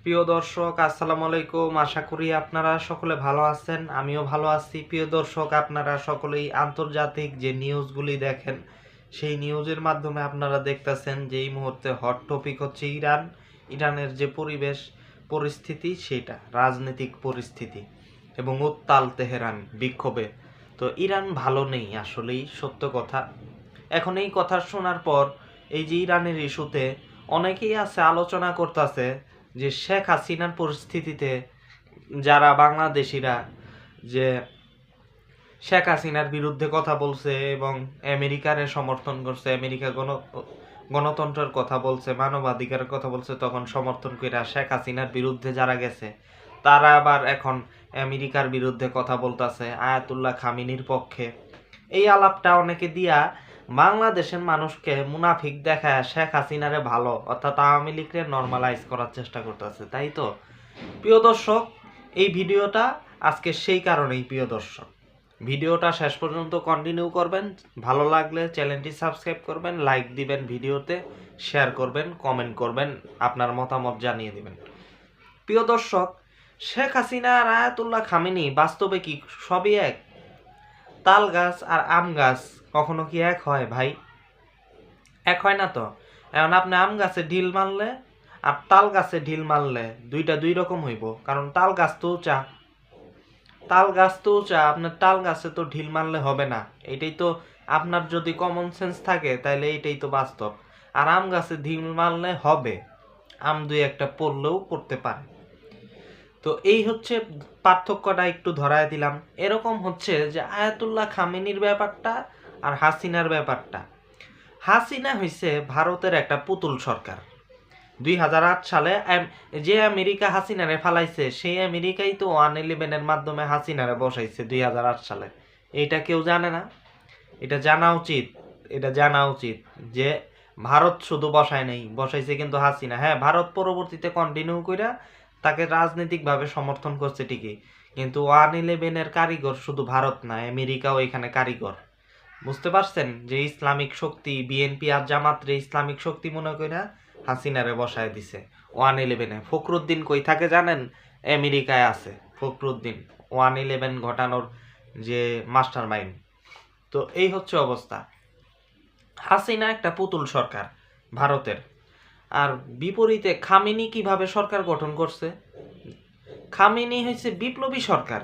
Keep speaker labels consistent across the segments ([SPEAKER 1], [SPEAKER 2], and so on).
[SPEAKER 1] প্রিয় দর্শক, আসসালামু আলাইকুম। আশা করি আপনারা সকলে ভালো আছেন, আমিও ভালো আছি। প্রিয় দর্শক, আপনারা সকলেই আন্তর্জাতিক যে নিউজগুলি দেখেন, সেই নিউজের মাধ্যমে আপনারা দেখতেছেন যে এই মুহূর্তে হট টপিক হচ্ছে ইরানের যে পরিস্থিতি, সেটা রাজনৈতিক পরিস্থিতি এবং উত্তাল তেহরান বিক্ষোভে। তো ইরান ভালো নেই, আসলেই সত্য কথা। এখন এই কথা শোনার পর এই যে ইরানের ইস্যুতে অনেকেই আছে আলোচনা করতেছে যে শেখ হাসিনার পরিস্থিতিতে যারা বাংলাদেশিরা যে শেখ হাসিনার বিরুদ্ধে কথা বলছে এবং আমেরিকার সমর্থন করছে, আমেরিকা গণতন্ত্রের কথা বলছে, মানবাধিকারের কথা বলছে, তখন সমর্থন করে শেখ হাসিনার বিরুদ্ধে যারা গেছে তারা আবার এখন আমেরিকার বিরুদ্ধে কথা বলতেছে, আয়াতুল্লাহ খামিনির পক্ষে। এই আলাপটা অনেকে দিয়া বাংলাদেশের মানুষকে মুনাফিক দেখায় শেখ হাসিনারে ভালো অর্থাৎ আওয়ামী লীগকে নর্মালাইজ করার চেষ্টা করতেছে, তাই তো? প্রিয় দর্শক, এই ভিডিওটা আজকে সেই কারণেই প্রিয় দর্শক, ভিডিওটা শেষ পর্যন্ত কন্টিনিউ করবেন। ভালো লাগলে চ্যানেলটি সাবস্ক্রাইব করবেন, লাইক দিবেন, ভিডিওতে শেয়ার করবেন, কমেন্ট করবেন, আপনার মতামত জানিয়ে দিবেন। প্রিয় দর্শক, শেখ হাসিনা আর আয়াতুল্লাহ খামেনি বাস্তবে কি সবই এক? তাল গাছ আর আম গাছ কখনো কি এক হয় ভাই? এক হয় না তো। এখন আপনি আম গাছে ঢিল মারলে আর তাল গাছে ঢিল মারলে দুইটা দুই রকম হইব, কারণ তাল গাছ তো উঁচা, আপনার তাল গাছে তো ঢিল মারলে হবে না। এটাই তো আপনার যদি কমন সেন্স থাকে তাহলে এটাই তো বাস্তব। আর আম গাছে ঢিল মারলে হবে, আম দুই একটা পড়লেও পড়তে পারে। তো এই হচ্ছে পার্থক্যটা একটু ধরায় দিলাম। এরকম হচ্ছে যে আয়াতুল্লাহ খামেনির ব্যাপারটা আর হাসিনার ব্যাপারটা। হাসিনা হইছে ভারতের একটা পুতুল সরকার। 2008 সালে যে আমেরিকা হাসিনারে ফালাইছে, সেই আমেরিকাই তো 111-এর মাধ্যমে হাসিনারে বসাইছে 2008 সালে। এইটা কেউ জানে না? এটা জানা উচিত যে ভারত শুধু বসায় নাই, বসাইছে কিন্তু হাসিনা। হ্যাঁ, ভারত পরবর্তীতে কন্টিনিউ কইরা তাকে রাজনৈতিকভাবে সমর্থন করছে ঠিকই, কিন্তু 111-এর কারিগর শুধু ভারত না, আমেরিকাও এখানে কারিগর। বুঝতে পারছেন যে ইসলামিক শক্তি বিএনপি আর জামাতরে ইসলামিক শক্তি মনে কইরা হাসিনারে বসায় দিছে 111-এ। ফখরুদ্দিন কই থাকে জানেন? আমেরিকায় আছে ফখরুদ্দিন, 111 ঘটানোর যে মাস্টার মাইন্ড। তো এই হচ্ছে অবস্থা। হাসিনা একটা পুতুল সরকার ভারতের। আর বিপরীতে খামেনি কিভাবে সরকার গঠন করছে? খামেনি হয়েছে বিপ্লবী সরকার।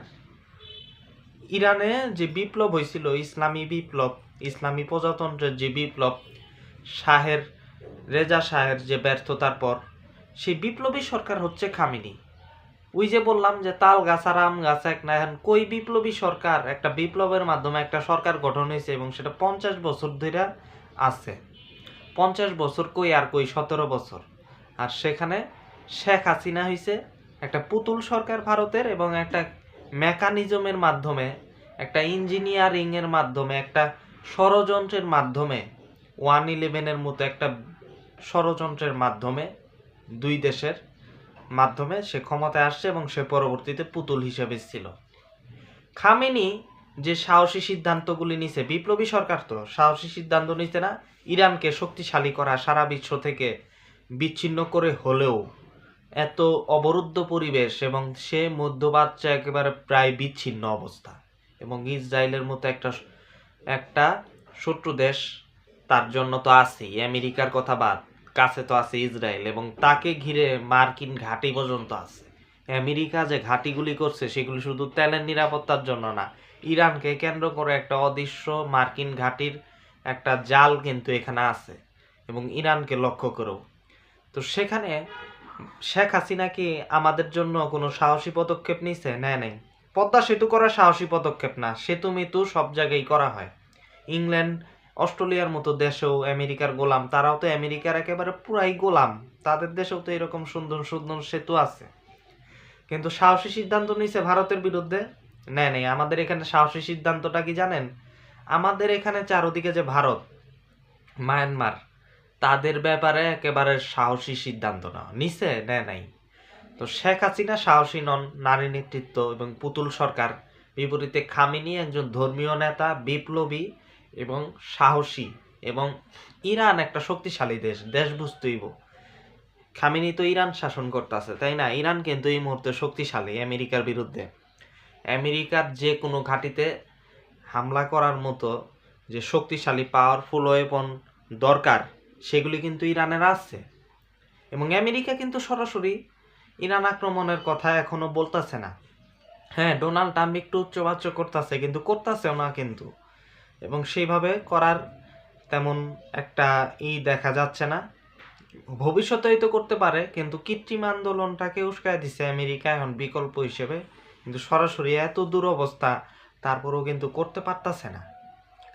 [SPEAKER 1] ইরানে যে বিপ্লব হয়েছিল, ইসলামী বিপ্লব, ইসলামী প্রজাতন্ত্রের যে বিপ্লব, রেজা শাহের যে ব্যর্থতার পর, সেই বিপ্লবী সরকার হচ্ছে খামেনি। ওই যে বললাম যে তাল গাছ আর আম গাছ এক না। এখন কই বিপ্লবী সরকার? একটা বিপ্লবের মাধ্যমে একটা সরকার গঠন হয়েছে এবং সেটা 50 বছর ধরে আছে। 50 বছর কই আর কই 17 বছর। আর সেখানে শেখ হাসিনা হয়েছে একটা পুতুল সরকার ভারতের, এবং একটা মেকানিজমের মাধ্যমে, একটা ইঞ্জিনিয়ারিং এর মাধ্যমে, একটা ষড়যন্ত্রের মাধ্যমে, 111-এর মতো একটা ষড়যন্ত্রের মাধ্যমে দুই দেশের মাধ্যমে সে ক্ষমতায় আসছে এবং সে পরবর্তীতে পুতুল হিসেবে ছিল। খামেনি যে সাহসী সিদ্ধান্তগুলি নিছে, বিপ্লবী সরকার তো সাহসী সিদ্ধান্ত নিছে না, ইরানকে শক্তিশালী করা, সারা বিশ্ব থেকে বিচ্ছিন্ন করে হলেও এত অবরুদ্ধ পরিবেশ, এবং সে মধ্যপ্রাচ্যে একেবারে প্রায় বিচ্ছিন্ন অবস্থা, এবং ইসরায়েলের মতো একটা শত্রু দেশ তার জন্য তো আছেই, আমেরিকার কথা বাদ, কাছে তো আছে ইসরায়েল, এবং তাকে ঘিরে মার্কিন ঘাঁটি পর্যন্ত আছে। আমেরিকা যে ঘাঁটিগুলি করছে সেগুলি শুধু তেলের নিরাপত্তার জন্য না, ইরানকে কেন্দ্র করে একটা অদৃশ্য মার্কিন ঘাঁটির একটা জাল কিন্তু এখানে আছে, এবং ইরানকে লক্ষ্য করেও। তো সেখানে শেখ হাসিনা কি আমাদের জন্য কোনো সাহসী পদক্ষেপ নিছে? নেয় নাই। পদ্মা সেতু করা সাহসী পদক্ষেপ না, সেতু মিতু সব জায়গায় করা হয়। ইংল্যান্ড, অস্ট্রেলিয়ার মতো দেশেও আমেরিকার গোলাম, তারাও তো আমেরিকার একেবারে পুরাই গোলাম, তাদের দেশেও তো এরকম সুন্দর সুন্দর সেতু আছে। কিন্তু সাহসী সিদ্ধান্ত নিছে ভারতের বিরুদ্ধে? নেয় নাই। আমাদের এখানে সাহসী সিদ্ধান্তটা কি জানেন? আমাদের এখানে চারদিকে যে ভারত, মায়ানমার, তাদের ব্যাপারে একেবারে সাহসী সিদ্ধান্ত নেওয়া নিছে? নেয় নাই। তো শেখ হাসিনা সাহসী নন, নারী নেতৃত্ব এবং পুতুল সরকার। বিপরীতে খামেনি একজন ধর্মীয় নেতা, বিপ্লবী এবং সাহসী। এবং ইরান একটা শক্তিশালী দেশ বুঝতেইব। খামেনি তো ইরান শাসন করতেছে, তাই না? ইরান কিন্তু এই মুহূর্তে শক্তিশালী আমেরিকার বিরুদ্ধে। আমেরিকার যে কোনো ঘাঁটিতে হামলা করার মতো যে শক্তিশালী পাওয়ারফুল ওয়েপন দরকার, সেগুলি কিন্তু ইরানের আছে। এবং আমেরিকা কিন্তু সরাসরি ইরান আক্রমণের কথা এখনো বলতেছে না। হ্যাঁ, ডোনাল্ড ট্রাম্প একটু উচ্চবাচ্য করতেছে, কিন্তু করতেছেও না কিন্তু। এবং সেইভাবে করার তেমন একটা দেখা যাচ্ছে না। ভবিষ্যতে হয়তো করতে পারে, কিন্তু কৃত্রিম আন্দোলনটাকে উস্কায় দিছে আমেরিকা এখন বিকল্প হিসেবে। কিন্তু সরাসরি এত দুরবস্থা তারপরেও কিন্তু করতে পারতাছে না,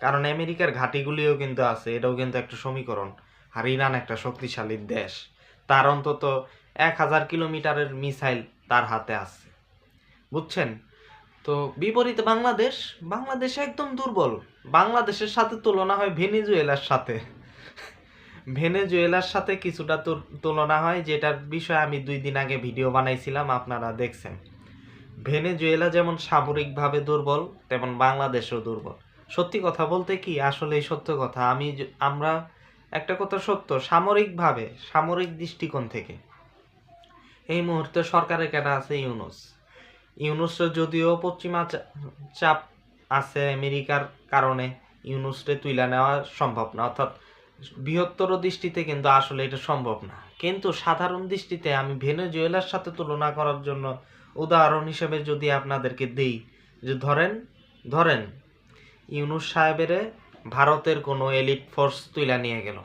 [SPEAKER 1] কারণ আমেরিকার ঘাঁটিগুলিও কিন্তু আছে, এটাও কিন্তু একটা সমীকরণ। আর ইরান একটা শক্তিশালী দেশ, তার অন্তত 1000 কিলোমিটারের মিসাইল তার হাতে আছে, বুঝছেন? তো বিপরীতে বাংলাদেশ একদম দুর্বল। বাংলাদেশের সাথে তুলনা হয় ভেনেজুয়েলার সাথে। ভেনেজুয়েলার সাথে কিছুটা তুলনা হয়, যেটার বিষয়ে আমি 2 দিন আগে ভিডিও বানাইছিলাম, আপনারা দেখছেন। ভেনেজুয়েলা যেমন সামরিকভাবে দুর্বল, তেমন বাংলাদেশও দুর্বল। সত্যি কথা বলতে কি, আসলে সত্য কথা, আমরা একটা কথা সত্য, সামরিকভাবে, সামরিক দৃষ্টিকোণ থেকে এই মুহূর্তে সরকারের কেনা আছে ইউনুসের, যদিও পশ্চিমা চাপ আছে আমেরিকার কারণে ইউনুসরে তুলে নেওয়া সম্ভব না, অর্থাৎ বৃহত্তর দৃষ্টিতে কিন্তু আসলে এটা সম্ভব না। কিন্তু সাধারণ দৃষ্টিতে আমি ভেনেজুয়েলার সাথে তুলনা করার জন্য উদাহরণ হিসেবে যদি আপনাদেরকে দেই, যে ধরেন ইউনুস সাহেবের ভারতের কোনো এলিট ফোর্স তুলে নিয়ে গেল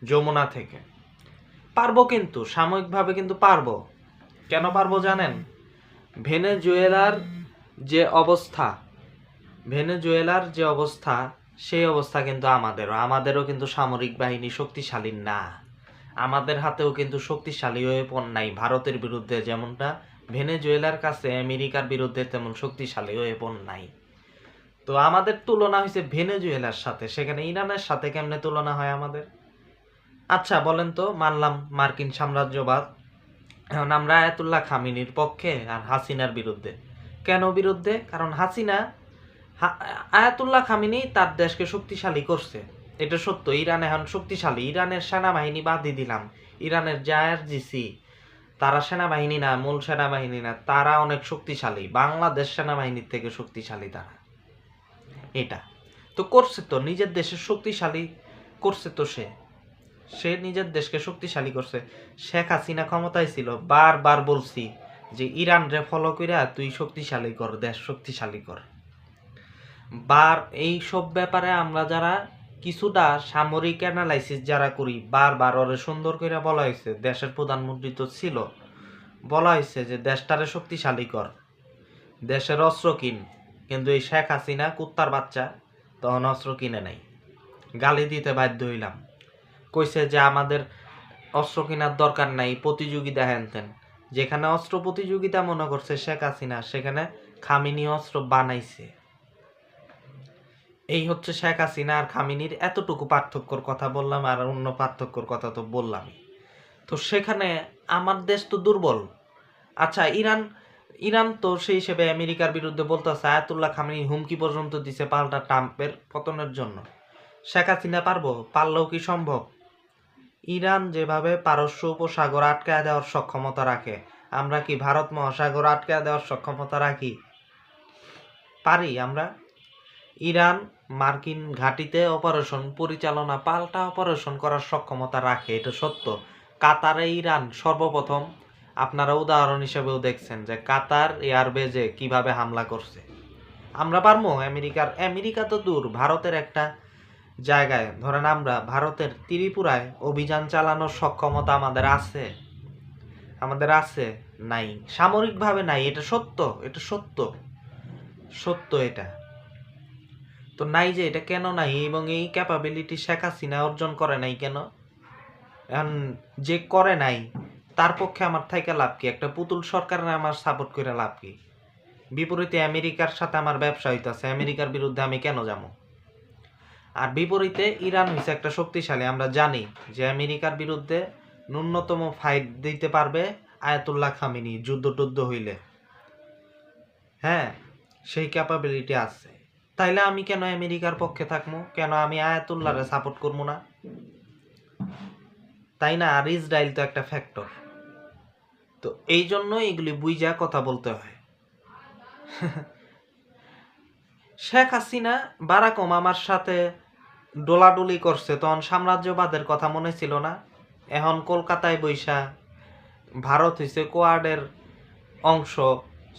[SPEAKER 1] যমুনা থেকে, পারবো, কিন্তু সাময়িকভাবে কিন্তু পারবো। কেন পারবো জানেন? ভেনেজুয়েলার যে অবস্থা সেই অবস্থা কিন্তু আমাদেরও কিন্তু সামরিক বাহিনী শক্তিশালী না। আমাদের হাতেও কিন্তু শক্তিশালী ওয়েপন নাই ভারতের বিরুদ্ধে, যেমনটা ভেনেজুয়েলার কাছে আমেরিকার বিরুদ্ধে তেমন শক্তিশালী ওয়েপন নাই। তো আমাদের তুলনা হয়েছে ভেনেজুয়েলার সাথে, সেখানে ইরানের সাথে কেমনে তুলনা হয় আমাদের? আচ্ছা বলেন তো, মানলাম মার্কিন সাম্রাজ্যবাদ, এখন আমরা আয়াতুল্লাহ খামিনির পক্ষে আর হাসিনার বিরুদ্ধে। কেন বিরুদ্ধে? কারণ আয়াতুল্লাহ খামিনি তার দেশকে শক্তিশালী করছে, এটা সত্য। ইরান এখন শক্তিশালী, ইরানের সেনাবাহিনী বাদই দিলাম, ইরানের যে IRGC, তারা সেনাবাহিনী না, মূল সেনাবাহিনী না, তারা অনেক শক্তিশালী, বাংলাদেশ সেনাবাহিনীর থেকে শক্তিশালী তারা। এটা তো করছে, তো নিজের দেশের শক্তিশালী করছে, তো সে নিজের দেশকে শক্তিশালী করছে। শেখ হাসিনা ক্ষমতায় ছিল, বারবার বলছি যে ইরান রে ফলো কইরা তুই শক্তিশালী কর, দেশ শক্তিশালী কর। এই সব ব্যাপারে আমরা যারা কিছুটা সামরিক অ্যানালাইসিস যারা করি, বারবার ওরে সুন্দর করে বলা হয়েছে, দেশের প্রধানমন্ত্রী তো ছিল, বলা হয়েছে যে দেশটারে শক্তিশালী কর, দেশের অস্ত্র কিন। কিন্তু এই শেখ হাসিনা কুত্তার বাচ্চা তখন অস্ত্র কিনে নাই, গালি দিতে বাধ্য হইলাম। কইছে যে আমাদের অস্ত্র কেনার দরকার নাই, প্রতিযোগিতা হ্যানতেন। যেখানে অস্ত্র প্রতিযোগিতা মনে করছে শেখ হাসিনা, সেখানে খামিনি অস্ত্র বানাইছে। এই হচ্ছে শেখ হাসিনা আর খামিনির এতটুকু পার্থক্যর কথা বললাম, আর অন্য পার্থক্যর কথা তো বললামই। তো সেখানে আমার দেশ তো দুর্বল। আচ্ছা, ইরান তো সেই হিসেবে আমেরিকার বিরুদ্ধে বলতেছে, আয়াতুল্লাহ খামিনি হুমকি পর্যন্ত দিছে পাল্টা ট্রাম্পের পতনের জন্য। শেখ হাসিনা পারবো? পারলেও কি সম্ভব? ইরান যেভাবে পারস্য উপসাগর আটকায় দেওয়ার সক্ষমতা রাখে, আমরা কি ভারত মহাসাগর আটকায় দেওয়ার সক্ষমতা রাখি? পারি আমরা? ইরান মার্কিন ঘাঁটিতে অপারেশন পরিচালনা, পাল্টা অপারেশন করার সক্ষমতা রাখে, এটা সত্য। কাতারে ইরান সর্বপ্রথম, আপনারা উদাহরণ হিসেবেও দেখছেন যে কাতার এয়ারবেজে কিভাবে হামলা করছে। আমরা পারবো? আমেরিকা তো দূর, ভারতের একটা জায়গায়, ধরেন আমরা ভারতের ত্রিপুরায় অভিযান চালানোর সক্ষমতা আমাদের আছে? নাই, সামরিকভাবে নাই, এটা সত্য, এটা তো নাই। যে এটা কেন নাই, এবং এই ক্যাপাবিলিটি শেখ হাসিনা অর্জন করে নাই কেন? এখন যে করে নাই তার পক্ষে আমার থাইকা লাভ কি? একটা পুতুল সরকারের আমার সাপোর্ট করে লাভ কি? বিপরীতে আমেরিকার সাথে আমার ব্যবসা হইতাছে, আমেরিকার বিরুদ্ধে আমি কেন যাবো? আর বিপরীতে ইরান হইছে একটা শক্তিশালী, আমরা জানি যে আমেরিকার বিরুদ্ধে ন্যূনতম ফাইট দিতে পারবে আয়াতুল্লাহ খামিনি, যুদ্ধ হইলে। হ্যাঁ, সেই ক্যাপাবিলিটি আছে। তাইলে আমি কেন আমেরিকার পক্ষে থাকবো? কেন আমি আয়াতুল্লাহরে সাপোর্ট করবো না? তাই না? আর ইসরায়েল তো একটা ফ্যাক্টর। তো এই জন্য এগুলি বুঝা কথা বলতে হয়। শেখ হাসিনা বারাক ওবামার সাথে ডোলাডুলি করছে, তখন সাম্রাজ্যবাদের কথা মনে ছিল না? এখন কলকাতায় বৈশা ভারত হইছে কোয়াডের অংশ,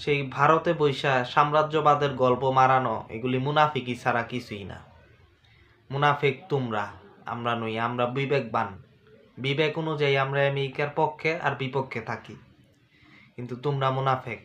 [SPEAKER 1] সেই ভারতে বৈশা সাম্রাজ্যবাদের গল্প মারানো, এগুলি মুনাফিকি ছাড়া কিছুই না। মুনাফিক তোমরা, আমরা নই। আমরা বিবেকবান, বিবেক অনুযায়ী আমরা আমেরিকার পক্ষে আর বিপক্ষে থাকি, কিন্তু তোমরা মুনাফিক।